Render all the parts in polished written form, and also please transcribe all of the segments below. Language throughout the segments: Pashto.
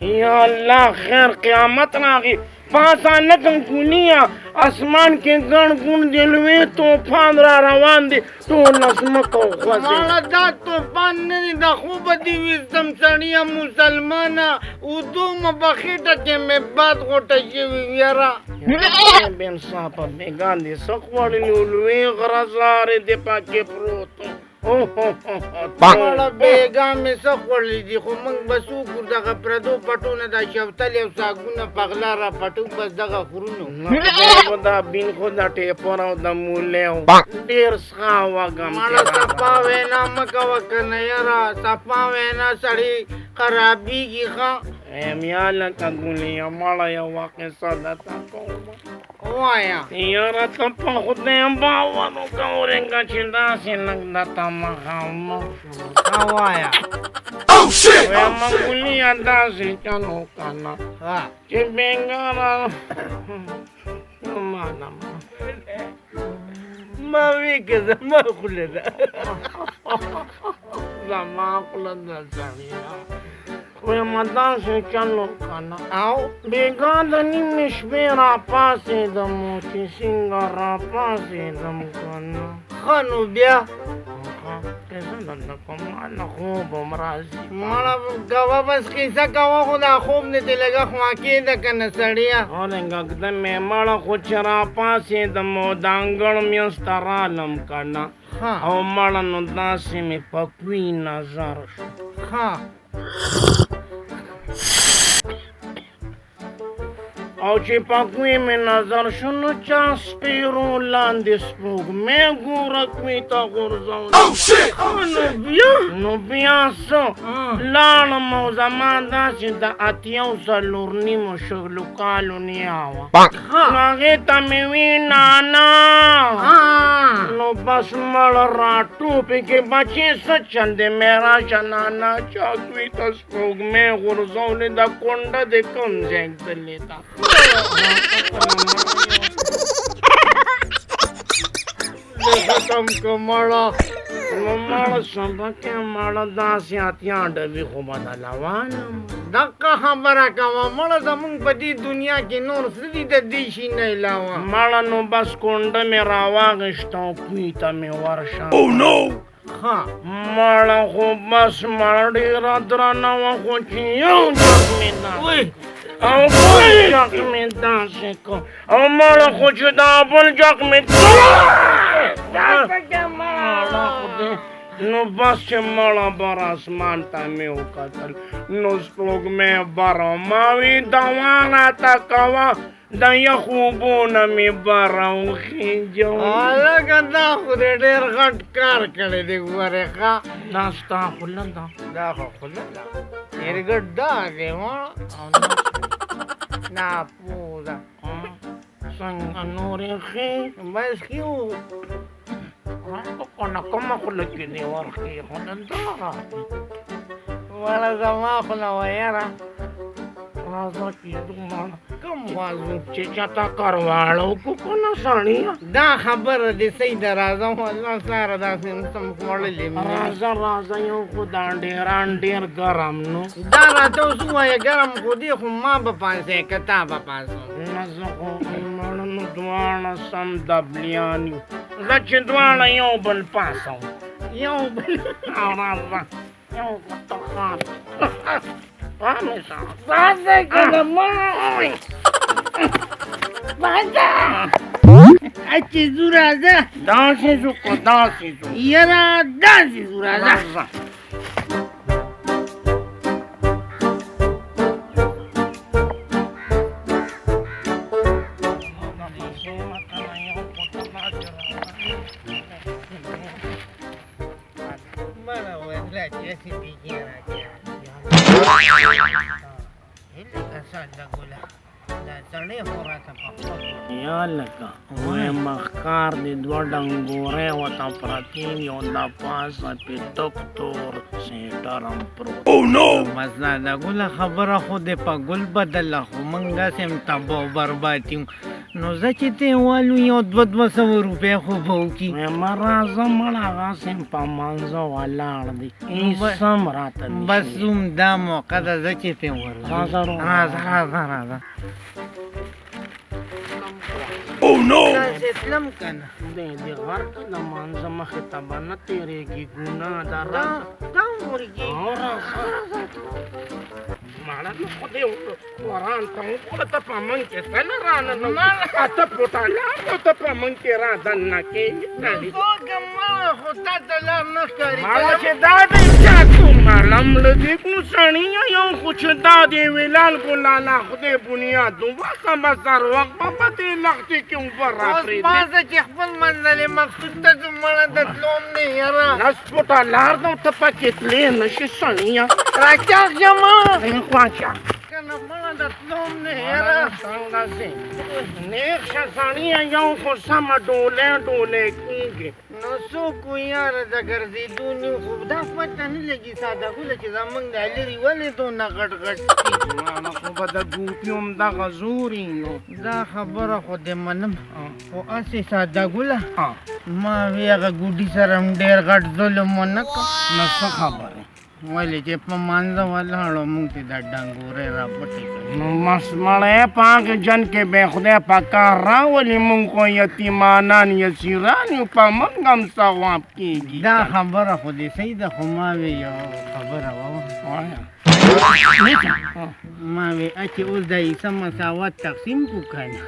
یا الله خیر قیامت راغی پاسه لکم کونیه اسمان کې ګڼ ګوڼ د لوی طوفان را روان دی ټول ځمکه وخوځېده ماړه دا طوفان نه دی دا خو به دې ویستم سړیه مسلمانه ودومه په خېټه کې مې باد غوټه شوي یاره بې انصافه بېګان دي څه خوړلي لوی غره زارې دې پکې پروت ماړه بېګا مې څه خوړلي دي خو موږ به څه وکړو دغه پردو پټونه دا شفتل او ساګونه په غلا را پټو بس دغه خورونو دا بین خو د ټیپر او د مولې ډېر څښه وږم ماړه صفا وینا مه کوه که نه یاره صفا وینا سړی خرابېږي ښه میا لکه ګولې ماړه یو واقعه درته کوم ووایه یاره ته په خدای باور وکړه ورېږه چې داسې لږ درته مخامخ شو ووایه ویم ګولې داسې چل وکړه چې بېګاره ما وی که زما خوله ده زما خوله ده سړیه ویم داسې چل وکړه او بېګا د نیمې شپې راپاڅېدم چې څنګه راپاڅېدم که نه ښه نو بیا کیسه دلته کوم هله خوب هم راځي ماړه کوه بس کیسه کوه خو دا خوب نه دې لږه خوا کېده که نه سړیه اورېږه ږده مې مړه خو چې راپاڅېدم او د انګړ منځ ته رالم که نه او مړه نو داسې مې په کوی نظر شو ښه او چې په کوی مې نظر شو نو چا سپېرو لاندې سپوږمۍ ګوره کوی ته غورځولم نو بیا څه لاړم او زما داسې د اتیو څلور نیمو شلو کالو نیا وه نو هغې ته مې وی نانا نو بس مړه راټوپې کې بچې څه چل دی مې راشه نانا چا کوی ته سپوږمۍ غورځولې ده کونډه دې کوم ځای تللې ده ختم که مړه مړه سبکې مړه داسې اتیا ډبې خو به دلوالم دقه خبره کوه مړه زمونږ په دې دنیا کې نور څه دي د دې شي نه علاوه مړه نو بس کونډه مې راواغېسته او کوی ته مې ورشه ښه مړه خو بس مړه ډېره درنه وه خو چې یو جګ مې نه او بل جګ مې داسې کړ او مړه خو چې دا بل جګ مې نو بس چې مړه بر اسمان ته مې وکتل نو سپوږمۍ بره ما وی دوا راته کوه د یخو اوبو نه مې بره وخېجو هلکه دا خو دې ډېر غټ کار کړی دی ګورې ښه دا ستا خوله ده دا خو خوله ده ډېر ګټ دا دی مړه ناپوهه څنګه نورې ښې بس ښې وو کنه کومه خوله کې دې ورښې خو دغه مړه زما خوله وه یاره راځه کېدو مړه کوم وازو چې چاته کرواړه وکړو که نه سړیه دا خبره دې صحیح ده راځه خو الله ساره داسې سم خوړلې راځه راځه یو خو دا ډېران ډېر ګرم نو دا راته اوس ووایه ګرم خو دې خو ما به پانسې که تا به پانسم نه زه خو مړه نو دواړه سم دبلیان یو زه چې دواړه یو بل پاسم یو بل راځه یو بل ته خان بازه که د مړه بازه اچې ځو راځه داسې ځو که داسې ځو یاره داسې ځو راځه بله ویله چې هسې بېګې راځي هیله که ساده ګله دا سړی خو راته په خپل یا لکه وای مخکار دې دوه ډنګورې ورته پرتې وي او دا پاسه پې ډاکټر سینټر هم پروت مسله ده ګله خبره خو دې په ګل بدله خو موږ داسې هم تباه و برباد یو نو زه چې دیوالو یو 200 روپۍ خو به وکړي مه راځه مړه هغسې هم په منځه ولاړ دی هېڅ هم راته بس زوم دا موقع ده زه چې پې ورځم راځه داسې تلم که نه د غر ته د مانځه مخې ته به نه تېرېږي ګناه ده دا ورګي ماړه نو خدای قرآن ته وګوره ته په من کې څه نه رانه ته پټه لار نو ته په من کې را دننه کېږي څوکه مړه خو تا ته لار نه ښکاري ماړه چې دا دی چا تو معلم له دې نو سړیه یو خو چې دا دی ویلال ګلاله خدای بنیاد نو وخته به سر وخت به په دې لښتې کې اوبه راپرېږدي اوس پاسه چې خپل منزل مقصود ته ځو مړه د تلوم نه یاره نس پټه لار ده ته پکې تلې نه شي سړیه راچاق جما خواچا کنه مړه د تلوم نه یاره نیک شه سړیه یو خو سمه ډولۍ کېږي نو څوک و یاره د ګرځېدو نه خو دا پته نه لګي ساده ګله چې زمونږ د لرې ولې دونه غټ دي خو به د ګوپي هم دغه زوري نو دا خبره خو دې منم خو هسې ساده ګله ما وی هغه ګوډي سره هم ډېر غټ ظلم ونه کړ نو څه خبرې ولې چې په مانځه ولاړو موږ ته دا ډنګورې راپټې کړې نو مسمړی په هغې جن کې بې خدای په کار راولي مونږ خو یتیمانان یسیران یو په موږ هم ثواب کېږي دا خبره خو دې صحیح ده خو ما وی یو خبره وایه ما وی چې اوس د عیسی مساوات تقسیم کو که نه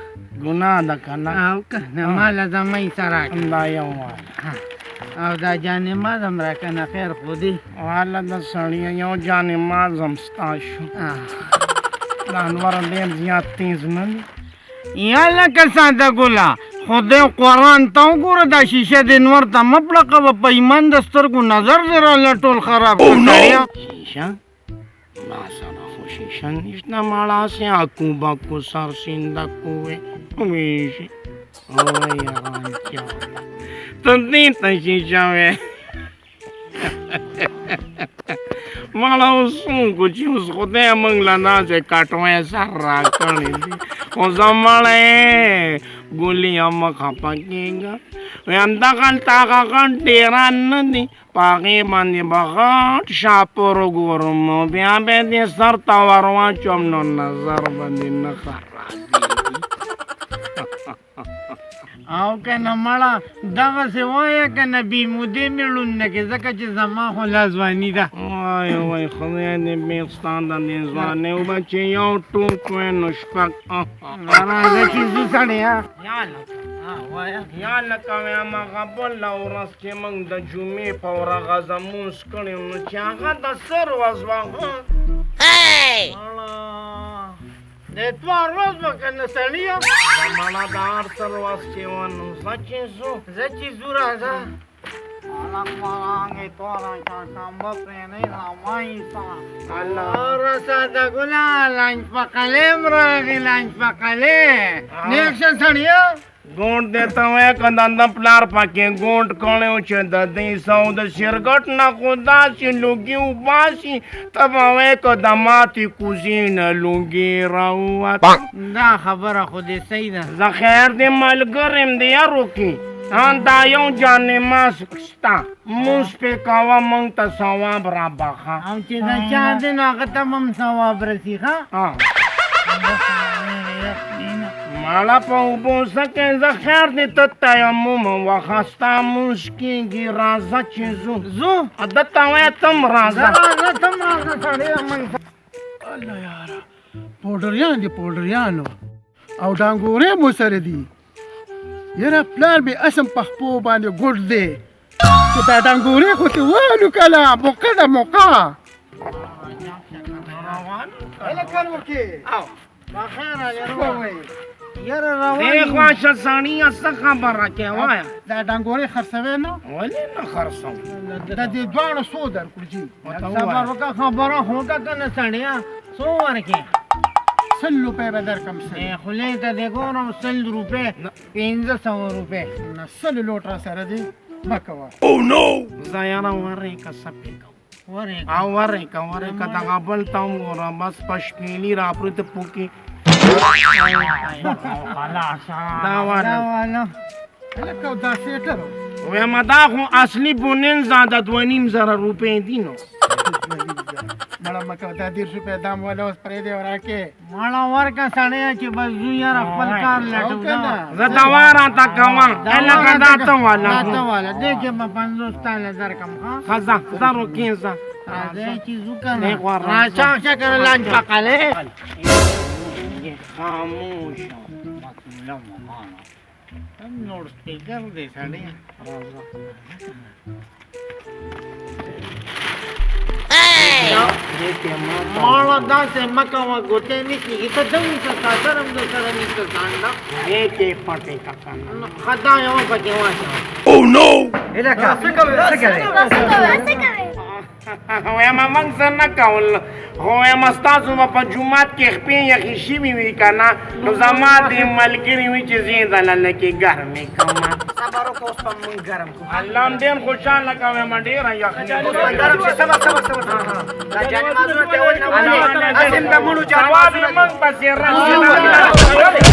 ګناه ده که نه او که نه ماله زما عیسی راکړه دا یو وایه او دا جانماز هم راکنه خیر خو دی واله د سړیه یو جانماز هم ستا شو دا انور ډېر زیات تیز نه دی یا لکه ساده ګله خدای قرآن ته وګوره دا شیشه د انور ته مه پړقوه په ایمان د سترګو نظر دې راله ټول خراب شیشه ما سره خو شیشه نشته مړه هسې اکو بکو سر سینده کوې ویشي وای ارانچا ته دې ته شیشه وې مړه اوس څوک چې اوس خدای موږ له نازې کټوی سر راکړی دي خو زه مړی ګولي هم خفه کېږه وی همدغلته هغه غټ ډېران نه دي په هغې باندې به غټ شاپور وګورم نو بیا به یې دې سر ته ور واچوم نو نظر به دې نه خرابېږي او که نه مړه دغسې وایه که نه بې مودې مې ړوند نه کړې ځکه چې زما خو لا ځواني ده وای وای خدای دې بېل ستا د دې ځوانۍ وبه چې یو ټوک وی نو شپږ راځه چې ځو سړیه یا لکه وی هماغه بله ورځ چې موږ د جمعې په ورځ لمونځ کړی نو چې هغه د سر ورځ وه د اتوار ورځ به که نه سړیه مړه د هر سر ورځ چې وه نو زه چې ځو راځه الله ساده ګله لانچ پقلې م راغې لانچ پقلې نیک شه سړیه ګونډ دې ته وایه که د ده پلار پکې ګونډ کړی و چې د دې سو د شرګټ نه خو داسې لوګي وباسي ته به وایې که د ماتې کوزې نه لوګي راووت دا خبره خو دې صحیح ده زه خیر دې ملګری م د یارو کې دا یو جانماز شته مونځ پې کوه موږ ته ثواب را بخه او چې د چا دی نو هغه ته به هم ثواب رسي ښه ماړه په اوبو څه کې زه خیر دې ته تیمم وخه ستا مونځ کېږي راځه چې ځو ده ته وایه ته هم راځه الله یاره پوډریان دي پوډریانو او ډانګورې مو سره دي یاره پلار مې اسم په خپو باندې ګوډ دی چې دا ډانګورې خو تې والو کله موقع ده موقع هلکان وکې بخیره یاره روان دې خوا شه سړیه څه خبره کې وایه دا ډانګورې خرڅوې نه ولې نه خرڅوم د دې دواړو څو درکړو جي صبر وکړه خبره خو وکړه که نه سړیه څو ورکې 100 روپۍ به درکړم خولې ته دې ګورم 100 روپۍ 1500 روپۍ نه 100 لوټ را سره دي مه کوه زه یاره ورېکه څپې کوم ورې او ورېکه دغه بل ته هم ګوره بس په شپېلي راپرېته پوکې دا والا هلکه دا سیټر ویمه دا خو اصلي بوننزا د 2.5 روپۍ دي نو مړه مه کوه دا 10 روپۍ دام والا اوس پرېږدی او راکې ماړه ورکه سړی چې بس زو یاره خپل کار لټو زه دوا راته کوم لکه دا ته والا دې کې به 50 تاله درکم ښه ښه ځه روکې ځه راځئ چې ځو که نه راشه که لانچ پقلې خاموش نور سپیکر دی سړی ماړه داسې مه کوه ګوتې نه کېږي ته دونې ته ساتر هم در سره نیسه ځانډه کې پټې که که نو ښه دا یوه پکې واچوه ویمه موږ څه نه کول خو ویمه ستاسو به په جومات کې خپې یخې شوي وي که نه نو زما دې ملګري وي چې زه یې دلله کې ګرمې کومه صبر وکړه اوس به مونږ ګرم کړو الله هم ډېر خوشحاله کوم ویمه ډېره یخني ګرم شي صبر دا جانمازونه ته ولې نه وایي هسې د مړو جانمازونه موږ پسې راشي